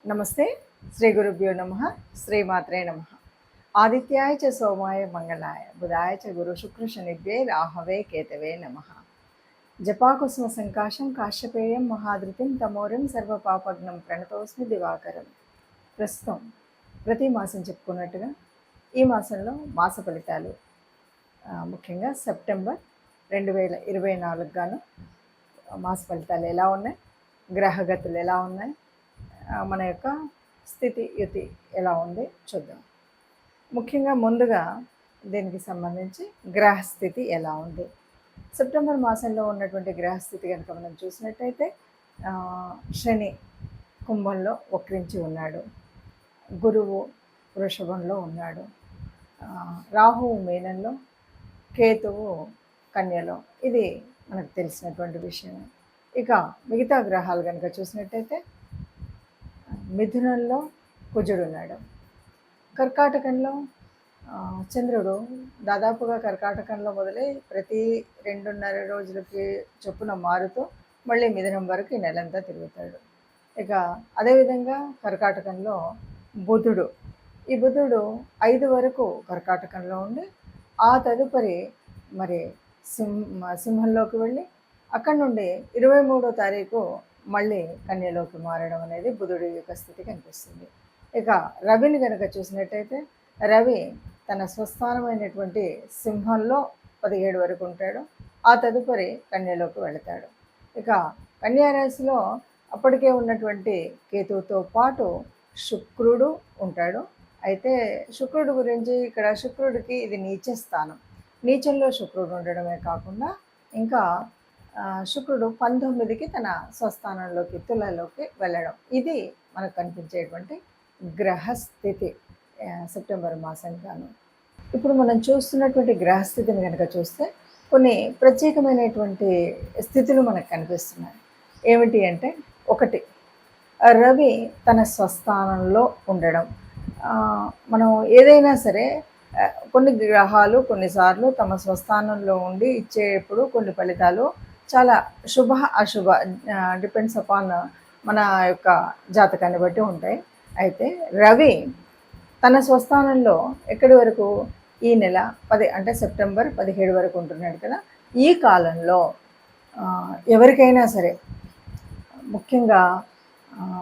నమస్తే. శ్రీ గురుభ్యో నమః. శ్రీమాత్రే నమః. ఆదిత్యాయ చ సోమాయ మంగళాయ బుధాయ చ గురు శుక్ర శనిభ్యే రాహవే కేతవే నమః. జపాకుసుమ సంకాశం కాశ్యపేయం మహాధృతిం తమోరం సర్వపాపగ్నం ప్రణతోస్మి దివాకరం. ప్రస్తుతం ప్రతి మాసం చెప్పుకున్నట్టుగా ఈ మాసంలో మాస ఫలితాలు ముఖ్యంగా సెప్టెంబర్ 2024 గాను మాస ఫలితాలు ఎలా ఉన్నాయి, గ్రహగతులు ఎలా ఉన్నాయి, మన యొక్క స్థితి యుతి ఎలా ఉంది చూద్దాం. ముఖ్యంగా ముందుగా దీనికి సంబంధించి గ్రహస్థితి ఎలా ఉంది. సెప్టెంబర్ మాసంలో ఉన్నటువంటి గ్రహస్థితి కనుక మనం చూసినట్టయితే శని కుంభంలో వక్రించి ఉన్నాడు, గురువు వృషభంలో ఉన్నాడు, రాహువు మీనంలో, కేతువు కన్యలో. ఇది మనకు తెలిసినటువంటి విషయం. ఇక మిగతా గ్రహాలు కనుక చూసినట్టయితే మిథునంలో కుజుడు ఉన్నాడు, కర్కాటకంలో చంద్రుడు దాదాపుగా కర్కాటకంలో మొదలై ప్రతి 2.5 రోజులకి చొప్పున మారుతూ మళ్ళీ మిథునం వరకు ఈ నెలంతా తిరుగుతాడు. ఇక అదేవిధంగా కర్కాటకంలో బుధుడు, ఈ బుధుడు 5 వరకు కర్కాటకంలో ఉండి ఆ తదుపరి మరి సింహంలోకి వెళ్ళి అక్కడి నుండి 23వ తారీఖు మళ్ళీ కన్యలోకి మారడం అనేది బుధుడి యొక్క స్థితి కనిపిస్తుంది. ఇక రవిని కనుక చూసినట్టయితే రవి తన స్వస్థానమైనటువంటి సింహంలో 17 వరకు ఉంటాడు, ఆ తదుపరి కన్యలోకి వెళతాడు. ఇక కన్యారాశిలో అప్పటికే ఉన్నటువంటి కేతువుతో పాటు శుక్రుడు ఉంటాడు. అయితే శుక్రుడు గురించి ఇక్కడ శుక్రుడికి ఇది నీచ స్థానం. నీచంలో శుక్రుడు ఉండడమే కాకుండా ఇంకా శుక్రుడు 19కి తన స్వస్థానంలోకి తులలోకి వెళ్ళడం. ఇది మనకు కనిపించేటువంటి గ్రహస్థితి సెప్టెంబర్ మాసం గాను. ఇప్పుడు మనం చూస్తున్నటువంటి గ్రహస్థితిని కనుక చూస్తే కొన్ని ప్రత్యేకమైనటువంటి స్థితులు మనకు కనిపిస్తున్నాయి. ఏమిటి అంటే, ఒకటి, రవి తన స్వస్థానంలో ఉండడం. మనం ఏదైనా సరే కొన్ని గ్రహాలు కొన్నిసార్లు తమ స్వస్థానంలో ఉండి ఇచ్చేప్పుడు కొన్ని ఫలితాలు చాలా శుభ అశుభ డిపెండ్స్ అపాన్ మన యొక్క జాతకాన్ని బట్టి ఉంటాయి. అయితే రవి తన స్వస్థానంలో ఎక్కడి వరకు, ఈ నెల 10 అంటే సెప్టెంబర్ 17 వరకు ఉంటున్నాడు కదా. ఈ కాలంలో ఎవరికైనా సరే ముఖ్యంగా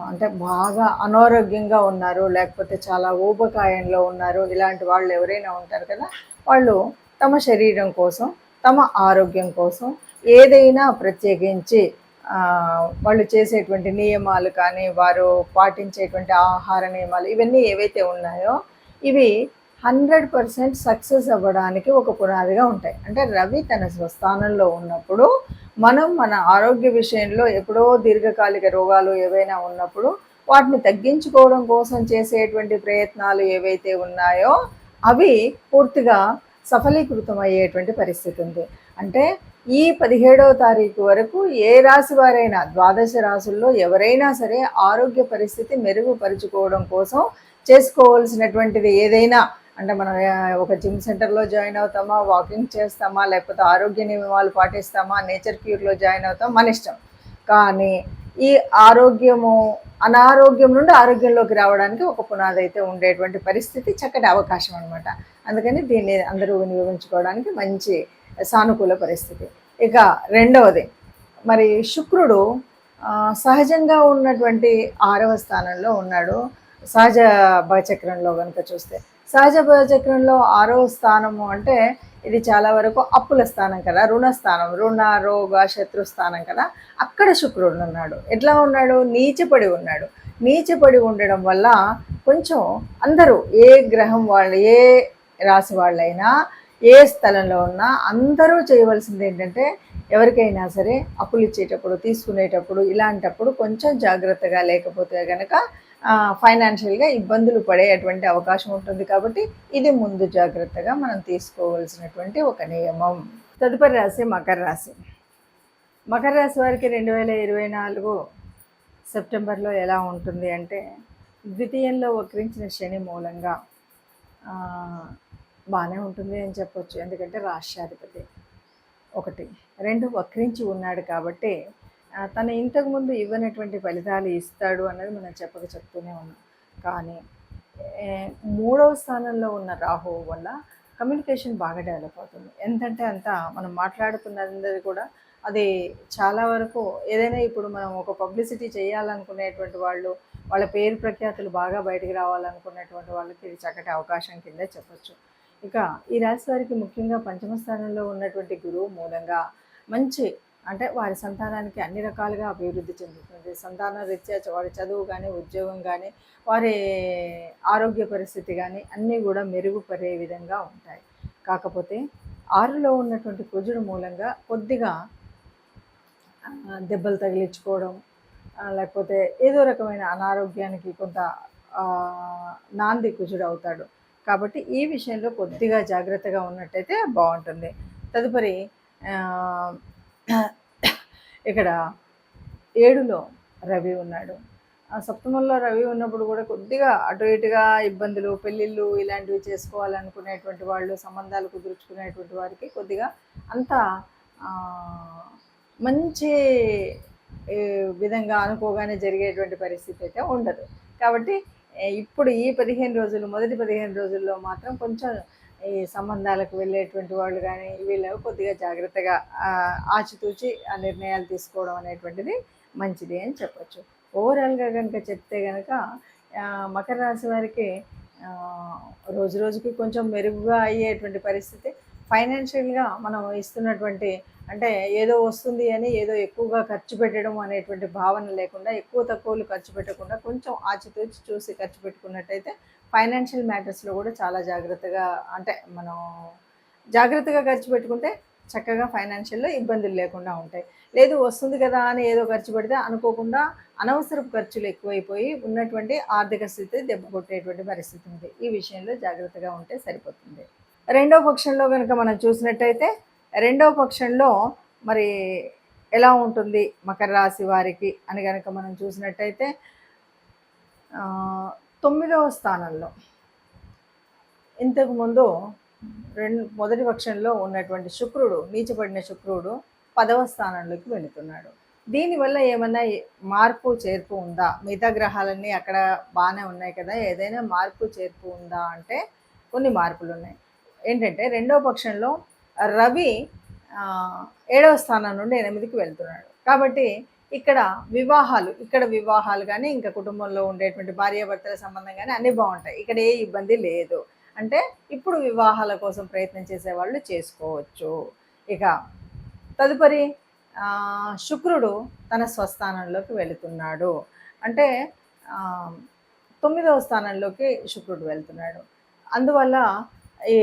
అంటే బాగా అనారోగ్యంగా ఉన్నారు, లేకపోతే చాలా ఊబకాయంలో ఉన్నారు, ఇలాంటి వాళ్ళు ఎవరైనా ఉంటారు కదా, వాళ్ళు తమ శరీరం కోసం, తమ ఆరోగ్యం కోసం ఏదైనా ప్రత్యేకించి వాళ్ళు చేసేటువంటి నియమాలు కానీ, వారు పాటించేటువంటి ఆహార నియమాలు ఇవన్నీ ఏవైతే ఉన్నాయో ఇవి 100% సక్సెస్ అవ్వడానికి ఒక పునాదిగా ఉంటాయి. అంటే రవి తన స్వస్థానంలో ఉన్నప్పుడు మనం మన ఆరోగ్య విషయంలో ఎప్పుడో దీర్ఘకాలిక రోగాలు ఏవైనా ఉన్నప్పుడు వాటిని తగ్గించుకోవడం కోసం చేసేటువంటి ప్రయత్నాలు ఏవైతే ఉన్నాయో అవి పూర్తిగా సఫలీకృతం అయ్యేటువంటి పరిస్థితి ఉంది. అంటే ఈ 17వ తారీఖు వరకు ఏ రాశి వారైనా, 12 రాశుల్లో ఎవరైనా సరే ఆరోగ్య పరిస్థితి మెరుగుపరుచుకోవడం కోసం చేసుకోవాల్సినటువంటిది ఏదైనా, అంటే మనం ఒక జిమ్ సెంటర్లో జాయిన్ అవుతామా, వాకింగ్ చేస్తామా, లేకపోతే ఆరోగ్య నియమాలు పాటిస్తామా, నేచర్ క్యూర్లో జాయిన్ అవుతాం, మన ఇష్టం. కానీ ఈ అనారోగ్యం నుండి ఆరోగ్యంలోకి రావడానికి ఒక పునాది అయితే ఉండేటువంటి పరిస్థితి, చక్కటి అవకాశం అనమాట. అందుకని దీన్ని అందరూ వినియోగించుకోవడానికి మంచి సానుకూల పరిస్థితి. ఇక రెండవది, మరి శుక్రుడు సహజంగా ఉన్నటువంటి 6వ స్థానంలో ఉన్నాడు. సహజ భవచక్రంలో కనుక చూస్తే, సహజ భవచక్రంలో 6వ స్థానము అంటే ఇది చాలా వరకు అప్పుల స్థానం కదా, రుణస్థానం, రుణ రోగ శత్రు స్థానం కదా. అక్కడ శుక్రుడు ఉన్నాడు. ఎట్లా ఉన్నాడు? నీచపడి ఉన్నాడు. నీచపడి ఉండడం వల్ల కొంచెం అందరూ, ఏ గ్రహం వాళ్ళు, ఏ రాశి వాళ్ళైనా, ఏ స్థలంలో ఉన్నా అందరూ చేయవలసింది ఏంటంటే, ఎవరికైనా సరే అప్పులు ఇచ్చేటప్పుడు, తీసుకునేటప్పుడు, ఇలాంటప్పుడు కొంచెం జాగ్రత్తగా లేకపోతే కనుక ఫైనాన్షియల్గా ఇబ్బందులు పడేటువంటి అవకాశం ఉంటుంది. కాబట్టి ఇది ముందు జాగ్రత్తగా మనం తీసుకోవాల్సినటువంటి ఒక నియమం. తదుపరి రాశి మకర రాశి. మకర రాశి వారికి 2024 సెప్టెంబర్లో ఎలా ఉంటుంది అంటే, ద్వితీయంలో వక్రించిన శని మూలంగా బాగానే ఉంటుంది అని చెప్పొచ్చు. ఎందుకంటే రాష్ట్రాధిపతి 1, 2 వక్రించి ఉన్నాడు కాబట్టి తను ఇంతకుముందు ఇవ్వనటువంటి ఫలితాలు ఇస్తాడు అన్నది మనం చెప్తూనే ఉన్నాం. కానీ ఏ, 3వ స్థానంలో ఉన్న రాహువు వల్ల కమ్యూనికేషన్ బాగా డెవలప్ అవుతుంది. ఎంతంటే అంత మనం మాట్లాడుతున్నది కూడా అది చాలా వరకు ఏదైనా ఇప్పుడు మనం ఒక పబ్లిసిటీ చేయాలనుకునేటువంటి వాళ్ళు, వాళ్ళ పేరు ప్రఖ్యాతులు బాగా బయటికి రావాలనుకునేటువంటి వాళ్ళకి ఇది చక్కటి అవకాశం కింద చెప్పొచ్చు. ఇక ఈ రాశి వారికి ముఖ్యంగా పంచమ స్థానంలో ఉన్నటువంటి గురువు మూలంగా మంచి అంటే వారి సంతానానికి అన్ని రకాలుగా అభివృద్ధి చెందుతుంది. సంతాన రీత్యా వారి చదువు కానీ, ఉద్యోగం కానీ, వారి ఆరోగ్య పరిస్థితి కానీ అన్నీ కూడా మెరుగుపడే విధంగా ఉంటాయి. కాకపోతే 6లో ఉన్నటువంటి కుజుడు మూలంగా కొద్దిగా దెబ్బలు తగిలించుకోవడం, లేకపోతే ఏదో రకమైన అనారోగ్యానికి కొంత నాంది కుజుడు అవుతాడు. కాబట్టి ఈ విషయంలో కొద్దిగా జాగ్రత్తగా ఉన్నట్టయితే బాగుంటుంది. తదుపరి ఇక్కడ 7లో రవి ఉన్నాడు. సప్తమంలో రవి ఉన్నప్పుడు కూడా కొద్దిగా అటు ఇటుగా ఇబ్బందులు, పెళ్ళిళ్ళు ఇలాంటివి చేసుకోవాలనుకునేటువంటి వాళ్ళు, సంబంధాలు కుదుర్చుకునేటువంటి వారికి కొద్దిగా అంత మంచి విధంగా అనుకోగానే జరిగేటువంటి పరిస్థితి అయితే ఉండదు. కాబట్టి ఇప్పుడు ఈ 15 రోజులు, మొదటి 15 రోజుల్లో మాత్రం కొంచెం ఈ సంబంధాలకు వెళ్ళేటువంటి వాళ్ళు కానీ వీళ్ళు కొద్దిగా జాగ్రత్తగా ఆచితూచి ఆ నిర్ణయాలు తీసుకోవడం అనేటువంటిది మంచిది అని చెప్పచ్చు. ఓవరాల్గా కనుక చెప్తే కనుక మకర రాశి వారికి రోజు రోజుకి కొంచెం మెరుగుగా అయ్యేటువంటి పరిస్థితి. ఫైనాన్షియల్గా మనం ఇస్తున్నటువంటి అంటే ఏదో వస్తుంది అని ఏదో ఎక్కువగా ఖర్చు పెట్టడం అనేటువంటి భావన లేకుండా, ఎక్కువ తక్కువలు ఖర్చు పెట్టకుండా కొంచెం ఆచితూచి చూసి ఖర్చు పెట్టుకున్నట్టయితే ఫైనాన్షియల్ మ్యాటర్స్లో కూడా చాలా జాగ్రత్తగా అంటే మనం జాగ్రత్తగా ఖర్చు పెట్టుకుంటే చక్కగా ఫైనాన్షియల్లో ఇబ్బందులు లేకుండా ఉంటాయి. లేదు వస్తుంది కదా అని ఏదో ఖర్చు పెడితే అనుకోకుండా అనవసరపు ఖర్చులు ఎక్కువైపోయి ఉన్నటువంటి ఆర్థిక స్థితి దెబ్బ కొట్టేటువంటి పరిస్థితి ఉంది. ఈ విషయంలో జాగ్రత్తగా ఉంటే సరిపోతుంది. రెండవ పక్షంలో కనుక మనం చూసినట్టయితే రెండవ పక్షంలో మరి ఎలా ఉంటుంది మకర రాశి వారికి అని కనుక మనం చూసినట్టయితే 9వ స్థానంలో ఇంతకుముందు మొదటి పక్షంలో ఉన్నటువంటి శుక్రుడు, నీచపడిన శుక్రుడు 10వ స్థానంలోకి వెళుతున్నాడు. దీనివల్ల ఏమన్నా మార్పు చేర్పు ఉందా? మిగతా గ్రహాలన్నీ అక్కడ బాగానే ఉన్నాయి కదా, ఏదైనా మార్పు చేర్పు ఉందా అంటే కొన్ని మార్పులు ఉన్నాయి. ఏంటంటే రెండవ పక్షంలో రవి 7వ స్థానం నుండి 8కి వెళ్తున్నాడు. కాబట్టి ఇక్కడ వివాహాలు కానీ ఇంకా కుటుంబంలో ఉండేటువంటి భార్యాభర్తల సంబంధం కానీ అన్నీ బాగుంటాయి. ఇక్కడ ఏ ఇబ్బంది లేదు. అంటే ఇప్పుడు వివాహాల కోసం ప్రయత్నం చేసేవాళ్ళు చేసుకోవచ్చు. ఇక తదుపరి శుక్రుడు తన స్వస్థానంలోకి వెళుతున్నాడు. అంటే 9వ స్థానంలోకి శుక్రుడు వెళ్తున్నాడు. అందువల్ల ఈ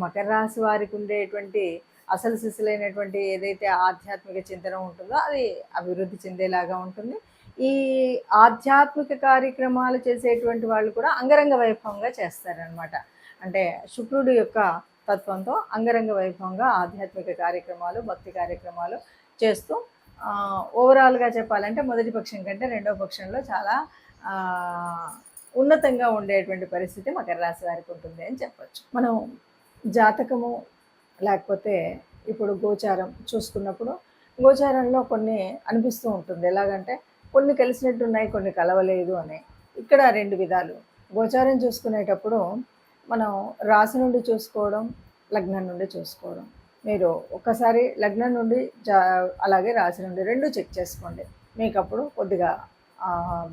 మకర రాశి వారికి ఉండేటువంటి అసలు సిసలైనటువంటి ఏదైతే ఆధ్యాత్మిక చింతన ఉంటుందో అది అభివృద్ధి చెందేలాగా ఉంటుంది. ఈ ఆధ్యాత్మిక కార్యక్రమాలు చేసేటువంటి వాళ్ళు కూడా అంగరంగ వైభవంగా చేస్తారనమాట. అంటే శుక్రుడు యొక్క తత్వంతో అంగరంగ వైభవంగా ఆధ్యాత్మిక కార్యక్రమాలు, భక్తి కార్యక్రమాలు చేస్తూ ఓవరాల్గా చెప్పాలంటే మొదటి పక్షం కంటే రెండవ పక్షంలో చాలా ఉన్నతంగా ఉండేటువంటి పరిస్థితి మకర రాశి వారికి ఉంటుంది అని చెప్పచ్చు. మనం జాతకము లేకపోతే ఇప్పుడు గోచారం చూసుకున్నప్పుడు గోచారంలో కొన్ని అనిపిస్తూ ఉంటుంది. ఎలాగంటే కొన్ని కలిసినట్టున్నాయి, కొన్ని కలవలేదు అని. ఇక్కడ 2 విధాలు. గోచారం చూసుకునేటప్పుడు మనం రాశి నుండి చూసుకోవడం, లగ్నం నుండి చూసుకోవడం. మీరు ఒక్కసారి లగ్నం నుండి అలాగే రాశి నుండి 2 చెక్ చేసుకోండి. మీకు అప్పుడు కొద్దిగా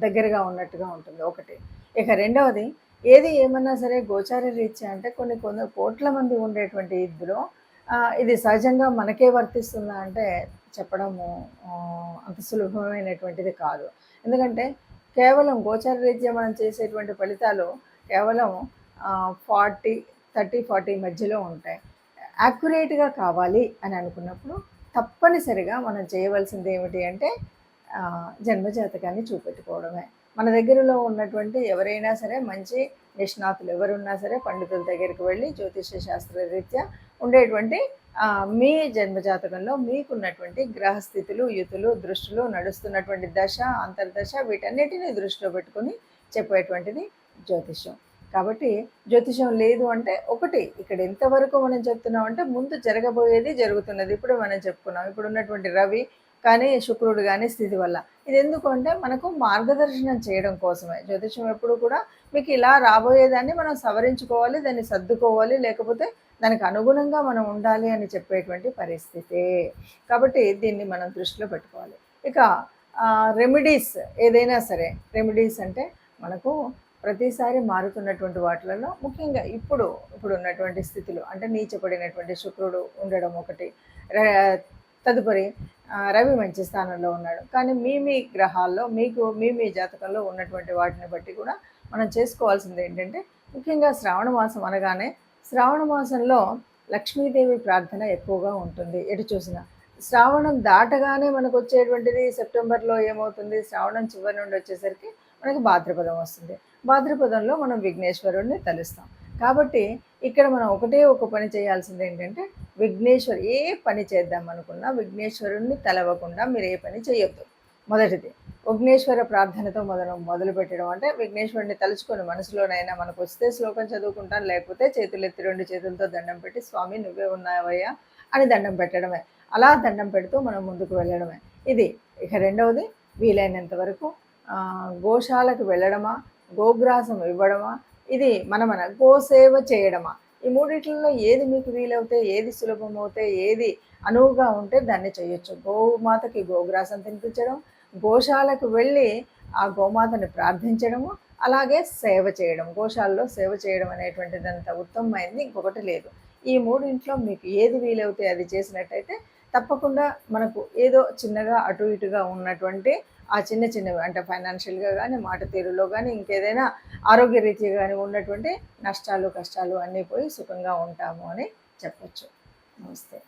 దగ్గరగా ఉన్నట్టుగా ఉంటుంది ఒకటి. ఇక రెండవది ఏది ఏమన్నా సరే గోచార రీత్యా అంటే కొన్ని కోట్ల మంది ఉండేటువంటి ఇందులో ఇది సహజంగా మనకే వర్తిస్తుందా అంటే చెప్పడము అంత సులభమైనటువంటిది కాదు. ఎందుకంటే కేవలం గోచార రీత్యా మనం చేసేటువంటి ఫలితాలు కేవలం 30-40 మధ్యలో ఉంటాయి. యాక్యురేట్గా కావాలి అని అనుకున్నప్పుడు తప్పనిసరిగా మనం చేయవలసింది ఏమిటి అంటే జన్మజాతకాన్ని చూపెట్టుకోవడమే. మన దగ్గరలో ఉన్నటువంటి ఎవరైనా సరే మంచి నిష్ణాతులు ఎవరున్నా సరే పండితుల దగ్గరికి వెళ్ళి జ్యోతిష శాస్త్ర రీత్యా ఉండేటువంటి మీ జన్మజాతకంలో మీకున్నటువంటి గ్రహస్థితులు, యుతులు, దృష్టిలో నడుస్తున్నటువంటి దశ, అంతర్దశ వీటన్నిటిని దృష్టిలో పెట్టుకొని చెప్పేటువంటిది జ్యోతిషం. కాబట్టి జ్యోతిషం లేదు అంటే ఒకటి ఇక్కడ ఎంతవరకు మనం చెప్తున్నాం అంటే ముందు జరగబోయేది జరుగుతున్నది. ఇప్పుడు మనం చెప్పుకున్నాం. ఇప్పుడు ఉన్నటువంటి రవి కానీ శుక్రుడు కానీ స్థితి వల్ల. ఇది ఎందుకు అంటే మనకు మార్గదర్శనం చేయడం కోసమే. జ్యోతిష్యం ఎప్పుడు కూడా మీకు ఇలా రాబోయేదాన్ని మనం సవరించుకోవాలి, దాన్ని సర్దుకోవాలి, లేకపోతే దానికి అనుగుణంగా మనం ఉండాలి అని చెప్పేటువంటి పరిస్థితే. కాబట్టి దీన్ని మనం దృష్టిలో పెట్టుకోవాలి. ఇక రెమెడీస్ ఏదైనా సరే, రెమెడీస్ అంటే మనకు ప్రతిసారి మారుతున్నటువంటి వాటిలలో ముఖ్యంగా ఇప్పుడు ఉన్నటువంటి స్థితిలో అంటే నీచపడినటువంటి శుక్రుడు ఉండడం ఒకటి, తదుపరి రవి మంచి స్థానంలో ఉన్నాడు. కానీ మీ గ్రహాల్లో మీ జాతకంలో ఉన్నటువంటి వాటిని బట్టి కూడా మనం చేసుకోవాల్సింది ఏంటంటే, ముఖ్యంగా శ్రావణ మాసం అనగానే శ్రావణ మాసంలో లక్ష్మీదేవి ప్రార్థన ఎక్కువగా ఉంటుంది. ఎటు చూసినా శ్రావణం దాటగానే మనకు వచ్చేటువంటిది సెప్టెంబర్లో ఏమవుతుంది, శ్రావణం చివరి నుండి వచ్చేసరికి మనకి భాద్రపదం వస్తుంది. భాద్రపదంలో మనం విఘ్నేశ్వరుడిని తలుస్తాం. కాబట్టి ఇక్కడ మనం ఒక పని చేయాల్సింది ఏంటంటే, ఏ పని చేద్దాం అనుకున్నా విఘ్నేశ్వరుడిని తలవకుండా మీరు ఏ పని చేయొద్దు. మొదటిది విఘ్నేశ్వర ప్రార్థనతో మొదలు పెట్టడం. అంటే విఘ్నేశ్వరుడిని తలుచుకొని మనసులోనైనా మనకు వస్తే శ్లోకం చదువుకుంటాను, లేకపోతే చేతులెత్తి 2 చేతులతో దండం పెట్టి స్వామి నువ్వే ఉన్నావయ్యా అని దండం పెట్టడమే. అలా దండం పెడుతూ మనం ముందుకు వెళ్ళడమే ఇది. ఇక రెండవది, వీలైనంత వరకు గోశాలకు వెళ్ళడమా, గోగ్రాసం ఇవ్వడమా, ఇది మన గోసేవ చేయడమా, ఈ మూడిట్లలో ఏది మీకు వీలవుతే, ఏది సులభమవుతే, ఏది అనువుగా ఉంటే దాన్ని చేయొచ్చు. గోమాతకి గోగ్రాసం తినిపించడం, గోశాలకు వెళ్ళి ఆ గోమాతని ప్రార్థించడము, అలాగే సేవ చేయడం. గోశాలలో సేవ చేయడం అనేటువంటిది అంత ఉత్తమమైంది ఇంకొకటి లేదు. ఈ మూడింట్లో మీకు ఏది వీలవుతే అది చేసినట్టయితే తప్పకుండా మనకు ఏదో చిన్నగా అటు ఇటుగా ఉన్నటువంటి ఆ చిన్నవి అంటే ఫైనాన్షియల్గా కానీ, మాట తీరులో కానీ, ఇంకేదైనా ఆరోగ్యరీత్యా కానీ ఉన్నటువంటి నష్టాలు కష్టాలు అన్నీ పోయి సుఖంగా ఉంటాము అని చెప్పచ్చు. నమస్తే.